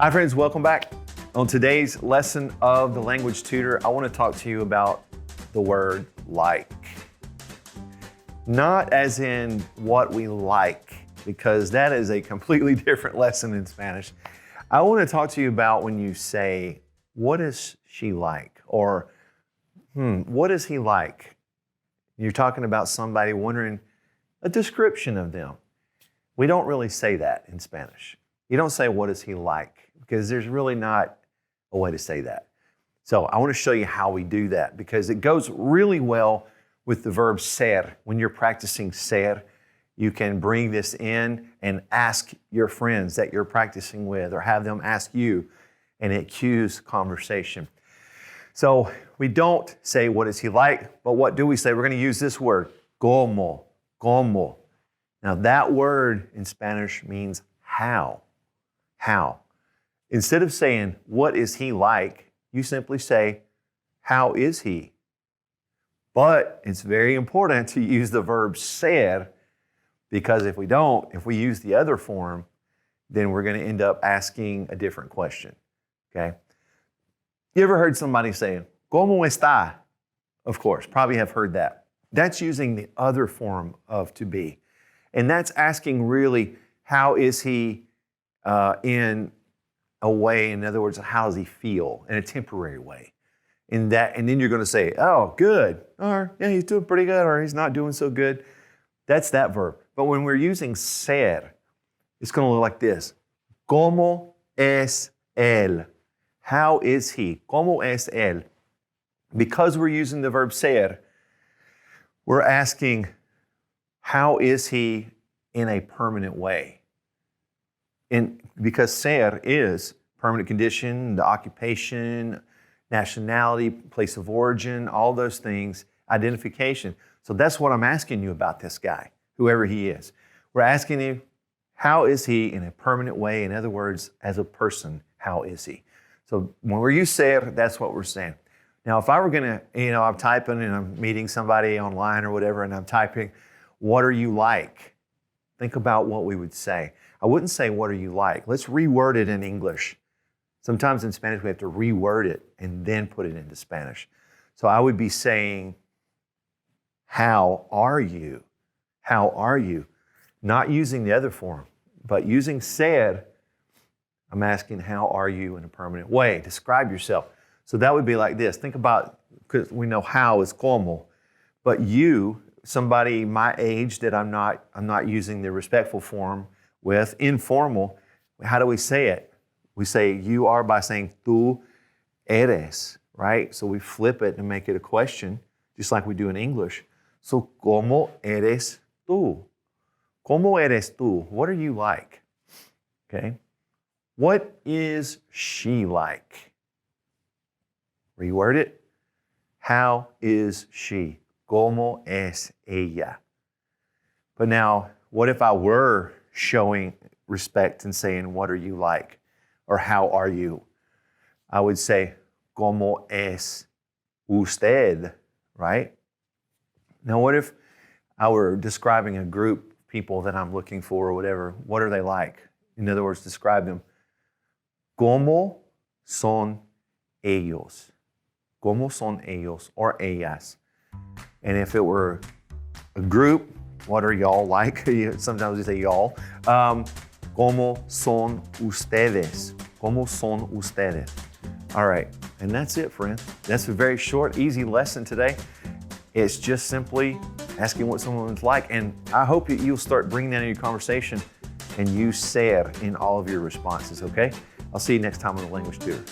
Hi friends, welcome back. On today's lesson of the Language Tutor, I want to talk to you about the word like. Not as in what we like, because that is a completely different lesson in Spanish. I want to talk to you about when you say, what is she like? Or, what is he like? You're talking about somebody, wondering a description of them. We don't really say that in Spanish. You don't say, what is he like? Because there's really not a way to say that. So I want to show you how we do that because it goes really well with the verb ser. When you're practicing ser, you can bring this in and ask your friends that you're practicing with or have them ask you, and it cues conversation. So we don't say, what is he like? But what do we say? We're going to use this word, como. Now that word in Spanish means how. How. Instead of saying, what is he like? You simply say, how is he? But it's very important to use the verb ser, because if we use the other form, then we're going to end up asking a different question, okay? You ever heard somebody saying, ¿Cómo está? Of course, probably have heard that. That's using the other form of to be. And that's asking really, how is he in a way, in other words, how does he feel in a temporary way? And then you're going to say, oh, good, or yeah, he's doing pretty good, or he's not doing so good. That's that verb. But when we're using ser, it's going to look like this. ¿Cómo es él? How is he? ¿Cómo es él? Because we're using the verb ser, we're asking, how is he in a permanent way? And because ser is permanent condition, the occupation, nationality, place of origin, all those things, identification. So that's what I'm asking you about this guy, whoever he is. We're asking you, how is he in a permanent way? In other words, as a person, how is he? So when we use ser, that's what we're saying. Now, if I were going to, I'm typing and I'm meeting somebody online or whatever, and I'm typing, what are you like? Think about what we would say. I wouldn't say, what are you like? Let's reword it in English. Sometimes in Spanish, we have to reword it and then put it into Spanish. So I would be saying, how are you? How are you? Not using the other form, but using ser, I'm asking, how are you in a permanent way? Describe yourself. So that would be like this. Think about, because we know how is como, but you, somebody my age that I'm not using the respectful form with, informal, how do we say it? We say you are by saying tú eres, right? So we flip it and make it a question, just like we do in English. So, ¿cómo eres tú? ¿Cómo eres tú? What are you like? Okay. What is she like? Reword it. How is she? ¿Cómo es ella? But now, what if I were showing respect and saying, what are you like? Or how are you? I would say, ¿Cómo es usted? Right? Now, what if I were describing a group of people that I'm looking for or whatever? What are they like? In other words, describe them. ¿Cómo son ellos? ¿Cómo son ellos? Or ellas. And if it were a group, what are y'all like? Sometimes we say y'all. ¿Cómo son ustedes? ¿Cómo son ustedes? All right, and that's it, friends. That's a very short, easy lesson today. It's just simply asking what someone's like. And I hope that you'll start bringing that in your conversation and use ser in all of your responses, okay? I'll see you next time on the Language Tutor.